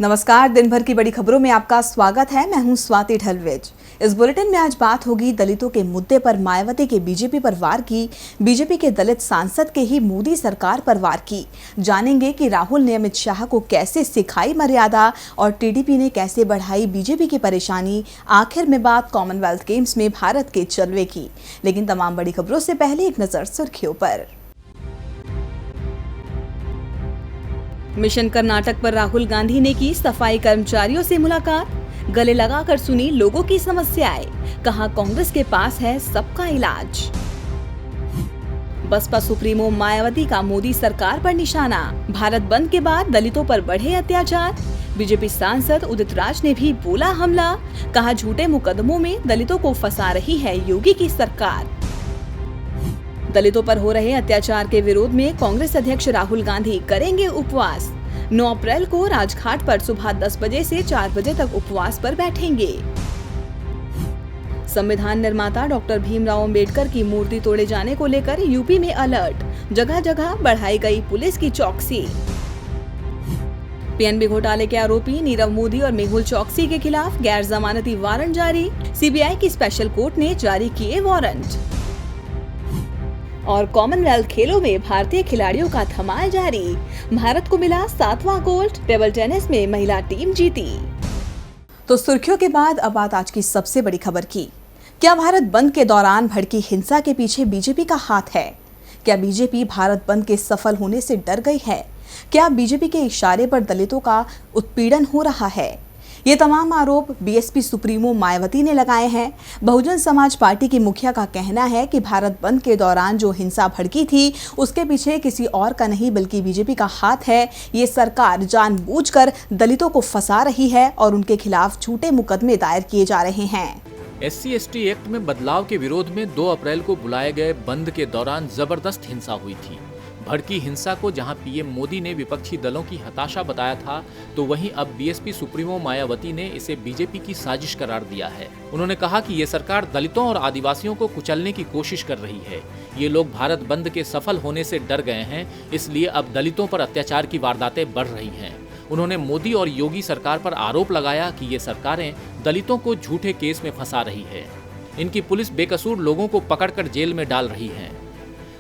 नमस्कार। दिन भर की बड़ी खबरों में आपका स्वागत है। मैं हूं स्वाति ढलवेज। इस बुलेटिन में आज बात होगी दलितों के मुद्दे पर मायावती के बीजेपी पर वार की, बीजेपी के दलित सांसद के ही मोदी सरकार पर वार की। जानेंगे कि राहुल ने अमित शाह को कैसे सिखाई मर्यादा और टीडीपी ने कैसे बढ़ाई बीजेपी की परेशानी। आखिर में बात कॉमनवेल्थ गेम्स में भारत के जलवे की। लेकिन तमाम बड़ी खबरों से पहले एक नजर सुर्खियों पर। मिशन कर्नाटक पर राहुल गांधी ने की सफाई कर्मचारियों से मुलाकात, गले लगाकर सुनी लोगों की समस्याएं, कहा कांग्रेस के पास है सबका इलाज। बसपा सुप्रीमो मायावती का मोदी सरकार पर निशाना, भारत बंद के बाद दलितों पर बढ़े अत्याचार। बीजेपी सांसद उदित राज ने भी बोला हमला, कहा झूठे मुकदमों में दलितों को फंसा रही है योगी की सरकार। दलितों पर हो रहे अत्याचार के विरोध में कांग्रेस अध्यक्ष राहुल गांधी करेंगे उपवास। 9 अप्रैल को राजघाट पर सुबह 10 बजे से 4 बजे तक उपवास पर बैठेंगे। संविधान निर्माता डॉक्टर भीमराव अंबेडकर की मूर्ति तोड़े जाने को लेकर यूपी में अलर्ट, जगह जगह बढ़ाई गई पुलिस की चौकसी। पीएनबी घोटाले के आरोपी नीरव मोदी और मेहुल चौकसी के खिलाफ गैर जमानती वारंट जारी, सीबीआई की स्पेशल कोर्ट ने जारी किए वारंट। और कॉमनवेल्थ खेलों में भारतीय खिलाड़ियों का धमाल जारी, भारत को मिला 7वां गोल्ड, टेबल टेनिस में महिला टीम जीती। तो सुर्खियों के बाद अब बात आज की सबसे बड़ी खबर की। क्या भारत बंद के दौरान भड़की हिंसा के पीछे बीजेपी का हाथ है? क्या बीजेपी भारत बंद के सफल होने से डर गई है? क्या बीजेपी के इशारे पर दलितों का उत्पीड़न हो रहा है? ये तमाम आरोप बीएसपी सुप्रीमो मायावती ने लगाए हैं। बहुजन समाज पार्टी की मुखिया का कहना है कि भारत बंद के दौरान जो हिंसा भड़की थी उसके पीछे किसी और का नहीं बल्कि बीजेपी का हाथ है। ये सरकार जानबूझकर दलितों को फंसा रही है और उनके खिलाफ झूठे मुकदमे दायर किए जा रहे हैं। SC/ST एक्ट में बदलाव के विरोध में 2 अप्रैल को बुलाए गए बंद के दौरान जबरदस्त हिंसा हुई थी। भड़की हिंसा को जहां पीएम मोदी ने विपक्षी दलों की हताशा बताया था, तो वहीं अब बीएसपी सुप्रीमो मायावती ने इसे बीजेपी की साजिश करार दिया है। उन्होंने कहा कि ये सरकार दलितों और आदिवासियों को कुचलने की कोशिश कर रही है। ये लोग भारत बंद के सफल होने से डर गए हैं, इसलिए अब दलितों पर अत्याचार की वारदातें बढ़ रही हैं। उन्होंने मोदी और योगी सरकार पर आरोप लगाया कि ये सरकारें दलितों को झूठे केस में फंसा रही है। इनकी पुलिस बेकसूर लोगों को पकड़कर जेल में डाल रही है।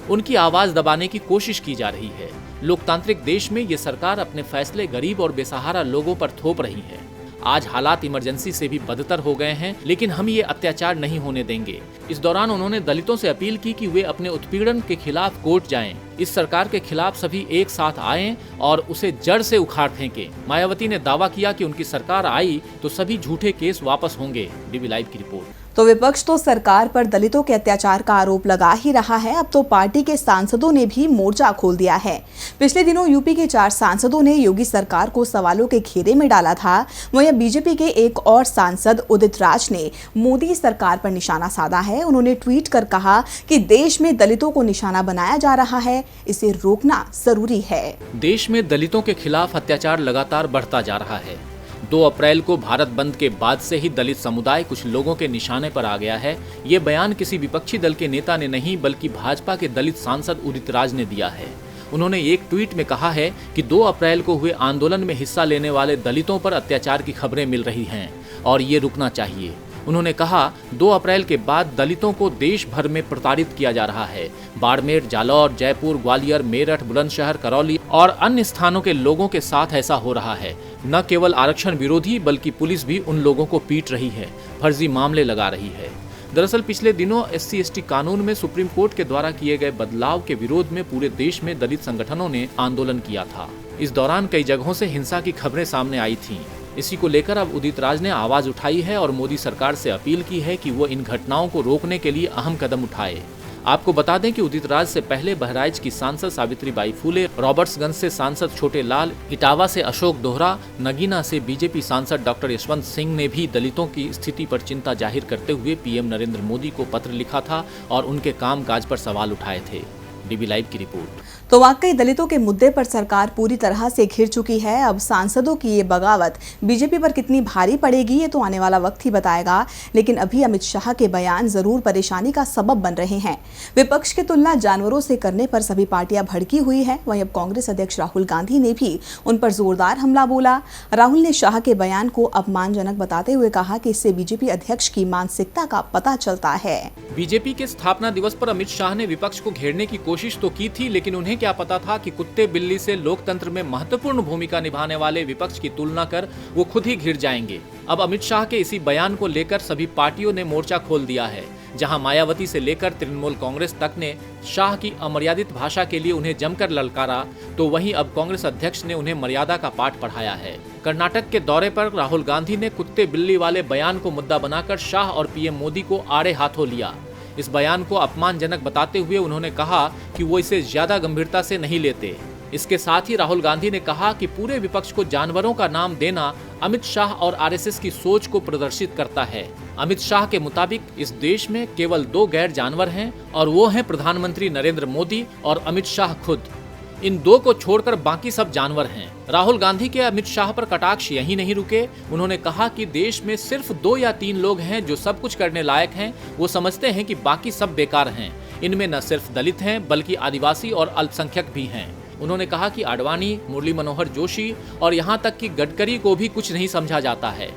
उनकी आवाज दबाने की कोशिश की जा रही है। लोकतांत्रिक देश में ये सरकार अपने फैसले गरीब और बेसहारा लोगों पर थोप रही है। आज हालात इमरजेंसी से भी बदतर हो गए हैं, लेकिन हम ये अत्याचार नहीं होने देंगे। इस दौरान उन्होंने दलितों से अपील की कि वे अपने उत्पीड़न के खिलाफ कोर्ट जाएं। इस सरकार के खिलाफ सभी एक साथ आएं और उसे जड़ से उखाड़ फेंकें। मायावती ने दावा किया कि उनकी सरकार आई तो सभी झूठे केस वापस होंगे। डीवी लाइव की रिपोर्ट। तो विपक्ष तो सरकार पर दलितों के अत्याचार का आरोप लगा ही रहा है, अब तो पार्टी के सांसदों ने भी मोर्चा खोल दिया है। पिछले दिनों यूपी के 4 सांसदों ने योगी सरकार को सवालों के घेरे में डाला था। वहीं बीजेपी के एक और सांसद उदित राज ने मोदी सरकार पर निशाना साधा है। उन्होंने ट्वीट कर कहा कि देश में दलितों को निशाना बनाया जा रहा है, इसे रोकना जरूरी है। देश में दलितों के खिलाफ अत्याचार लगातार बढ़ता जा रहा है। 2 अप्रैल को भारत बंद के बाद से ही दलित समुदाय कुछ लोगों के निशाने पर आ गया है। ये बयान किसी विपक्षी दल के नेता ने नहीं बल्कि भाजपा के दलित सांसद उदित राज ने दिया है। उन्होंने एक ट्वीट में कहा है कि 2 अप्रैल को हुए आंदोलन में हिस्सा लेने वाले दलितों पर अत्याचार की खबरें मिल रही हैं और ये रुकना चाहिए। उन्होंने कहा 2 अप्रैल के बाद दलितों को देश भर में प्रताड़ित किया जा रहा है। बाड़मेर, जालौर, जयपुर, ग्वालियर, मेरठ, बुलंदशहर, करौली और अन्य स्थानों के लोगों के साथ ऐसा हो रहा है। न केवल आरक्षण विरोधी बल्कि पुलिस भी उन लोगों को पीट रही है, फर्जी मामले लगा रही है। दरअसल पिछले दिनों SC/ST कानून में सुप्रीम कोर्ट के द्वारा किए गए बदलाव के विरोध में पूरे देश में दलित संगठनों ने आंदोलन किया था। इस दौरान कई जगहों से हिंसा की खबरें सामने आई थीं। इसी को लेकर अब उदित राज ने आवाज उठाई है और मोदी सरकार से अपील की है कि वो इन घटनाओं को रोकने के लिए अहम कदम उठाए। आपको बता दें कि उदित राज से पहले बहराइच की सांसद सावित्रीबाई फूले, रॉबर्ट्सगंज से सांसद छोटे लाल, इटावा से अशोक दोहरा, नगीना से बीजेपी सांसद डॉक्टर यशवंत सिंह ने भी दलितों की स्थिति पर चिंता जाहिर करते हुए पीएम नरेंद्र मोदी को पत्र लिखा था और उनके कामकाज पर सवाल उठाए थे। डीबी लाइव की रिपोर्ट। तो वाकई दलितों के मुद्दे पर सरकार पूरी तरह से घिर चुकी है। अब सांसदों की ये बगावत बीजेपी पर कितनी भारी पड़ेगी ये तो आने वाला वक्त ही बताएगा, लेकिन अभी अमित शाह के बयान जरूर परेशानी का सबब बन रहे हैं। विपक्ष की तुलना जानवरों से करने पर सभी पार्टियां भड़की हुई है। वहीं अब कांग्रेस अध्यक्ष राहुल गांधी ने भी उन पर जोरदार हमला बोला। राहुल ने शाह के बयान को अपमानजनक बताते हुए कहा कि इससे बीजेपी अध्यक्ष की मानसिकता का पता चलता है। बीजेपी के स्थापना दिवस पर अमित शाह ने विपक्ष को घेरने की कोशिश तो की थी, लेकिन उन्हें क्या पता था कि कुत्ते बिल्ली से लोकतंत्र में महत्वपूर्ण भूमिका निभाने वाले विपक्ष की तुलना कर वो खुद ही घिर जाएंगे। अब अमित शाह के इसी बयान को लेकर सभी पार्टियों ने मोर्चा खोल दिया है। जहां मायावती से लेकर तृणमूल कांग्रेस तक ने शाह की अमर्यादित भाषा के लिए उन्हें जमकर ललकारा, तो वहीं अब कांग्रेस अध्यक्ष ने उन्हें मर्यादा का पाठ पढ़ाया है। कर्नाटक के दौरे पर राहुल गांधी ने कुत्ते बिल्ली वाले बयान को मुद्दा बनाकर शाह और पीएम मोदी को आड़े हाथों लिया। इस बयान को अपमानजनक बताते हुए उन्होंने कहा कि वो इसे ज्यादा गंभीरता से नहीं लेते। इसके साथ ही राहुल गांधी ने कहा कि पूरे विपक्ष को जानवरों का नाम देना अमित शाह और आरएसएस की सोच को प्रदर्शित करता है। अमित शाह के मुताबिक इस देश में केवल 2 गैर जानवर हैं और वो हैं प्रधानमंत्री नरेंद्र मोदी और अमित शाह खुद। इन 2 को छोड़कर बाकी सब जानवर हैं। राहुल गांधी के अमित शाह पर कटाक्ष यही नहीं रुके। उन्होंने कहा कि देश में सिर्फ 2 या 3 लोग हैं जो सब कुछ करने लायक हैं। वो समझते हैं कि बाकी सब बेकार हैं। इनमें न सिर्फ दलित हैं बल्कि आदिवासी और अल्पसंख्यक भी हैं। उन्होंने कहा कि आडवाणी, मुरली मनोहर जोशी और यहाँ तक कि गडकरी को भी कुछ नहीं समझा जाता है।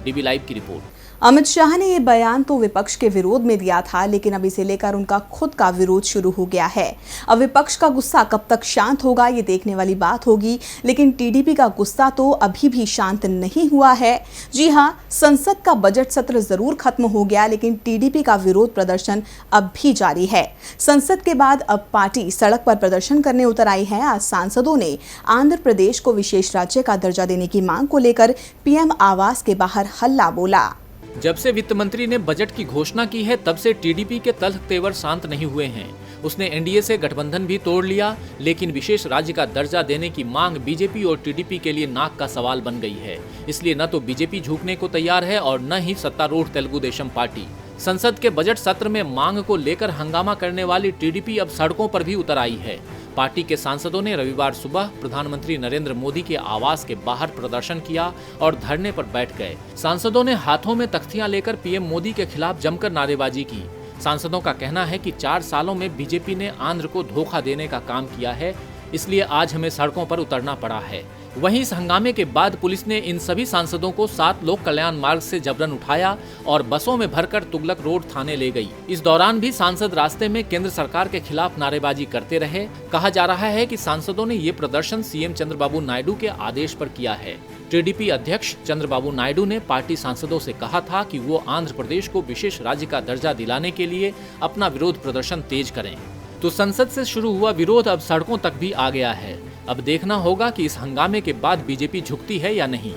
डीबी लाइव की रिपोर्ट। अमित शाह ने ये बयान तो विपक्ष के विरोध में दिया था, लेकिन अब इसे लेकर उनका खुद का विरोध शुरू हो गया है। अब विपक्ष का गुस्सा कब तक शांत होगा ये देखने वाली बात होगी, लेकिन टीडीपी का गुस्सा तो अभी भी शांत नहीं हुआ है। जी हां, संसद का बजट सत्र जरूर खत्म हो गया, लेकिन टीडीपी का विरोध प्रदर्शन अब भी जारी है। संसद के बाद अब पार्टी सड़क पर प्रदर्शन करने उतर आई है। आज सांसदों ने आंध्र प्रदेश को विशेष राज्य का दर्जा देने की मांग को लेकर पीएम आवास के बाहर हल्ला बोला। जब से वित्त मंत्री ने बजट की घोषणा की है तब से टीडीपी के तल्ख तेवर शांत नहीं हुए हैं। उसने एनडीए से गठबंधन भी तोड़ लिया, लेकिन विशेष राज्य का दर्जा देने की मांग बीजेपी और टीडीपी के लिए नाक का सवाल बन गई है। इसलिए न तो बीजेपी झुकने को तैयार है और न ही सत्तारूढ़ तेलुगु देशम पार्टी। संसद के बजट सत्र में मांग को लेकर हंगामा करने वाली टीडीपी अब सड़कों पर भी उतर आई है। पार्टी के सांसदों ने रविवार सुबह प्रधानमंत्री नरेंद्र मोदी के आवास के बाहर प्रदर्शन किया और धरने पर बैठ गए। सांसदों ने हाथों में तख्तियां लेकर पीएम मोदी के खिलाफ जमकर नारेबाजी की। सांसदों का कहना है कि 4 सालों में बीजेपी ने आंध्र को धोखा देने का काम किया है, इसलिए आज हमें सड़कों पर उतरना पड़ा है। वहीं इस हंगामे के बाद पुलिस ने इन सभी सांसदों को 7 लोक कल्याण मार्ग से जबरन उठाया और बसों में भरकर तुगलक रोड थाने ले गई। इस दौरान भी सांसद रास्ते में केंद्र सरकार के खिलाफ नारेबाजी करते रहे। कहा जा रहा है कि सांसदों ने ये प्रदर्शन सीएम चंद्रबाबू नायडू के आदेश पर किया है। टीडीपी अध्यक्ष चंद्रबाबू नायडू ने पार्टी सांसदों से कहा था कि वो आंध्र प्रदेश को विशेष राज्य का दर्जा दिलाने के लिए अपना विरोध प्रदर्शन तेज करें। तो संसद से शुरू हुआ विरोध अब सड़कों तक भी आ गया है। अब देखना होगा कि इस हंगामे के बाद बीजेपी झुकती है या नहीं।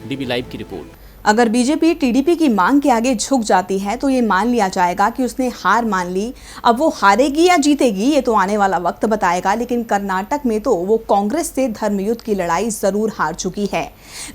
डीबी लाइव की रिपोर्ट। अगर बीजेपी टीडीपी की मांग के आगे झुक जाती है तो ये मान लिया जाएगा कि उसने हार मान ली। अब वो हारेगी या जीतेगी ये तो आने वाला वक्त बताएगा, लेकिन कर्नाटक में तो वो कांग्रेस से धर्मयुद्ध की लड़ाई जरूर हार चुकी है।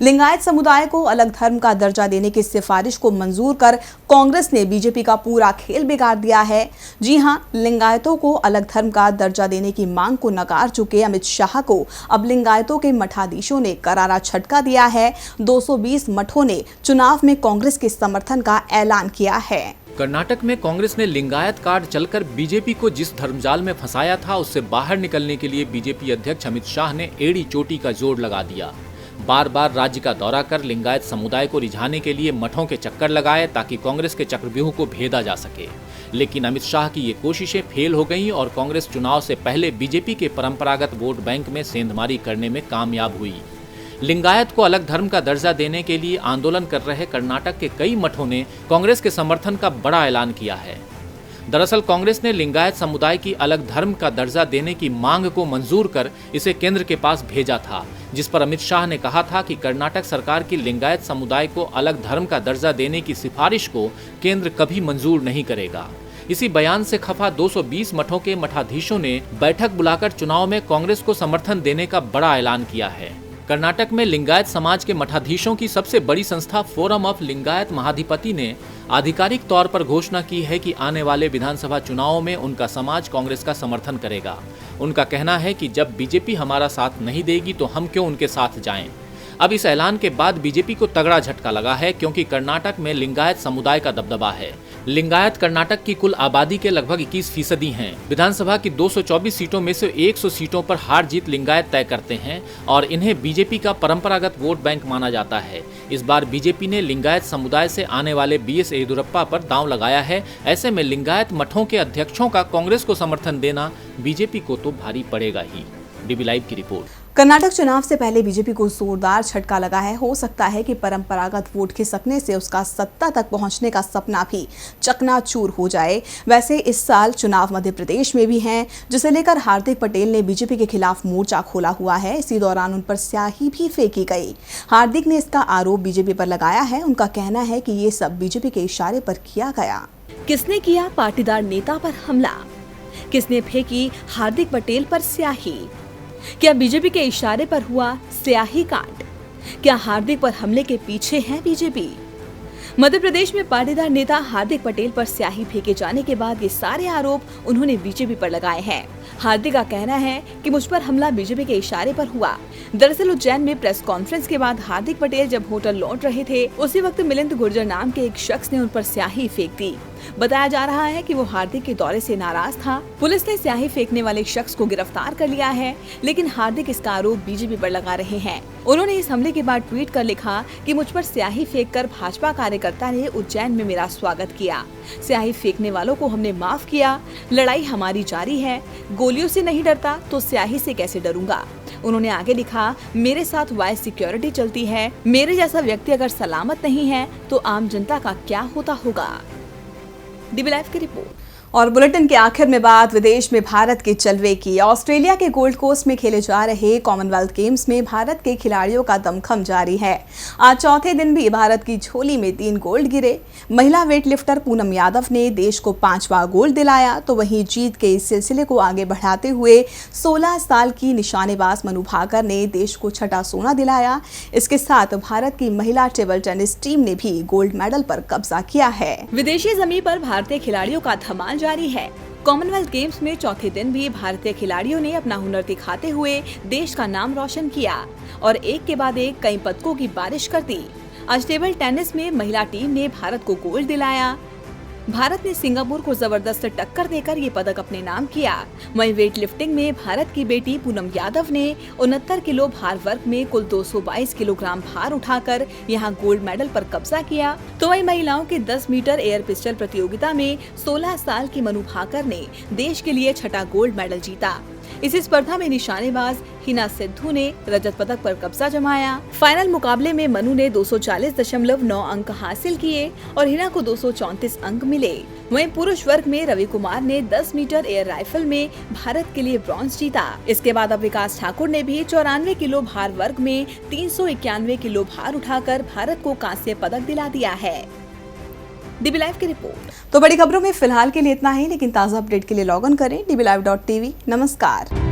लिंगायत समुदाय को अलग धर्म का दर्जा देने की सिफारिश को मंजूर कर कांग्रेस ने बीजेपी का पूरा खेल बिगाड़ दिया है। जी हां, लिंगायतों को अलग धर्म का दर्जा देने की मांग को नकार चुके अमित शाह को अब लिंगायतों के मठाधीशों ने करारा झटका दिया है। 220 मठों ने चुनाव में कांग्रेस के समर्थन का ऐलान किया है। कर्नाटक में कांग्रेस ने लिंगायत कार्ड चलकर बीजेपी को जिस धर्मजाल में फंसाया था उससे बाहर निकलने के लिए बीजेपी अध्यक्ष अमित शाह ने एड़ी चोटी का जोर लगा दिया। बार बार राज्य का दौरा कर लिंगायत समुदाय को रिझाने के लिए मठों के चक्कर लगाए ताकि कांग्रेस के चक्रव्यूह को भेदा जा सके। लेकिन अमित शाह की ये कोशिशें फेल हो गईं और कांग्रेस चुनाव से पहले बीजेपी के परंपरागत वोट बैंक में सेंधमारी करने में कामयाब हुई। लिंगायत को अलग धर्म का दर्जा देने के लिए आंदोलन कर रहे कर्नाटक के कई मठों ने कांग्रेस के समर्थन का बड़ा ऐलान किया है। दरअसल कांग्रेस ने लिंगायत समुदाय की अलग धर्म का दर्जा देने की मांग को मंजूर कर इसे केंद्र के पास भेजा था, जिस पर अमित शाह ने कहा था कि कर्नाटक सरकार की लिंगायत समुदाय को अलग धर्म का दर्जा देने की सिफारिश को केंद्र कभी मंजूर नहीं करेगा। इसी बयान से खफा 220 मठों के मठाधीशों ने बैठक बुलाकर चुनाव में कांग्रेस को समर्थन देने का बड़ा ऐलान किया है। कर्नाटक में लिंगायत समाज के मठाधीशों की सबसे बड़ी संस्था फोरम ऑफ लिंगायत महाधिपति ने आधिकारिक तौर पर घोषणा की है कि आने वाले विधानसभा चुनावों में उनका समाज कांग्रेस का समर्थन करेगा। उनका कहना है कि जब बीजेपी हमारा साथ नहीं देगी तो हम क्यों उनके साथ जाएं। अब इस ऐलान के बाद बीजेपी को तगड़ा झटका लगा है, क्योंकि कर्नाटक में लिंगायत समुदाय का दबदबा है। लिंगायत कर्नाटक की कुल आबादी के लगभग 21% हैं। विधानसभा की 224 सीटों में से 100 सीटों पर हार जीत लिंगायत तय करते हैं और इन्हें बीजेपी का परंपरागत वोट बैंक माना जाता है। इस बार बीजेपी ने लिंगायत समुदाय से आने वाले BS येदियुरप्पा पर दांव लगाया है। ऐसे में लिंगायत मठों के अध्यक्षों का कांग्रेस को समर्थन देना बीजेपी को तो भारी पड़ेगा ही। DB लाइव की रिपोर्ट। कर्नाटक चुनाव से पहले बीजेपी को जोरदार झटका लगा है। हो सकता है कि परंपरागत वोट खिसकने से उसका सत्ता तक पहुंचने का सपना भी चकनाचूर हो जाए। वैसे इस साल चुनाव मध्य प्रदेश में भी हैं, जिसे लेकर हार्दिक पटेल ने बीजेपी के खिलाफ मोर्चा खोला हुआ है। इसी दौरान उन पर स्याही भी फेंकी गई। हार्दिक ने इसका आरोप बीजेपी पर लगाया है। उनका कहना है कि ये सब बीजेपी के इशारे पर किया गया। किसने किया पाटीदार नेता पर हमला? किसने फेंकी हार्दिक पटेल पर स्याही? क्या बीजेपी के इशारे पर हुआ स्याही कांड? क्या हार्दिक पर हमले के पीछे है बीजेपी? मध्य प्रदेश में पाटीदार नेता हार्दिक पटेल पर स्याही फेंके जाने के बाद ये सारे आरोप उन्होंने बीजेपी पर लगाए हैं। हार्दिक का कहना है कि मुझ पर हमला बीजेपी के इशारे पर हुआ। दरअसल उज्जैन में प्रेस कॉन्फ्रेंस के बाद हार्दिक पटेल जब होटल लौट रहे थे, उसी वक्त मिलिंद गुर्जर नाम के एक शख्स ने उन पर स्याही फेंक दी। बताया जा रहा है कि वो हार्दिक के दौरे से नाराज था। पुलिस ने स्याही फेंकने वाले शख्स को गिरफ्तार कर लिया है, लेकिन हार्दिक इसका आरोप बीजेपी पर लगा रहे हैं। उन्होंने इस हमले के बाद ट्वीट कर लिखा कि मुझ पर स्याही फेंककर भाजपा कार्यकर्ता ने उज्जैन में मेरा स्वागत किया। स्याही फेंकने वालों को हमने माफ किया। लड़ाई हमारी जारी है। गोलियों से नहीं डरता तो स्याही से कैसे डरूंगा। उन्होंने आगे लिखा, मेरे साथ वाइस सिक्योरिटी चलती है। मेरे जैसा व्यक्ति अगर सलामत नहीं है तो आम जनता का क्या होता होगा। DB लाइव की रिपोर्ट। और बुलेटिन के आखिर में बात विदेश में भारत के जलवे की। ऑस्ट्रेलिया के गोल्ड कोस्ट में खेले जा रहे कॉमनवेल्थ गेम्स में भारत के खिलाड़ियों का दमखम जारी है। आज चौथे दिन भी भारत की झोली में 3 गोल्ड गिरे। महिला वेटलिफ्टर पूनम यादव ने देश को 5वां गोल्ड दिलाया, तो वहीं जीत के इस सिलसिले को आगे बढ़ाते हुए 16 साल की निशानेबाज मनु भाकर ने देश को 6वां सोना दिलाया। इसके साथ भारत की महिला टेबल टेनिस टीम ने भी गोल्ड मेडल पर कब्जा किया है। विदेशी जमीन पर भारतीय खिलाड़ियों का धमाल जारी है। कॉमनवेल्थ गेम्स में चौथे दिन भी भारतीय खिलाड़ियों ने अपना हुनर दिखाते हुए देश का नाम रोशन किया और एक के बाद एक कई पदकों की बारिश कर दी। आज टेबल टेनिस में महिला टीम ने भारत को गोल्ड दिलाया। भारत ने सिंगापुर को जबरदस्त टक्कर देकर ये पदक अपने नाम किया। वहीं वेट लिफ्टिंग में भारत की बेटी पूनम यादव ने 69 किलो भार वर्ग में कुल 222 किलोग्राम भार उठाकर यहां गोल्ड मेडल पर कब्जा किया। तो वहीं महिलाओं के 10 मीटर एयर पिस्टल प्रतियोगिता में 16 साल की मनु भाकर ने देश के लिए 6वां गोल्ड मेडल जीता। इसी स्पर्धा में निशानेबाज हिना सिद्धू ने रजत पदक पर कब्जा जमाया। फाइनल मुकाबले में मनु ने 240.9 अंक हासिल किए और हिना को 234 अंक मिले। वहीं पुरुष वर्ग में रवि कुमार ने 10 मीटर एयर राइफल में भारत के लिए ब्रॉन्ज जीता। इसके बाद अब विकास ठाकुर ने भी 94 किलो भार वर्ग में 391 किलो भार उठाकर भारत को कांस्य पदक दिला दिया है। DB लाइव की रिपोर्ट। तो बड़ी खबरों में फिलहाल के लिए इतना ही, लेकिन ताज़ा अपडेट के लिए लॉग ऑन करें dblive.tv। नमस्कार।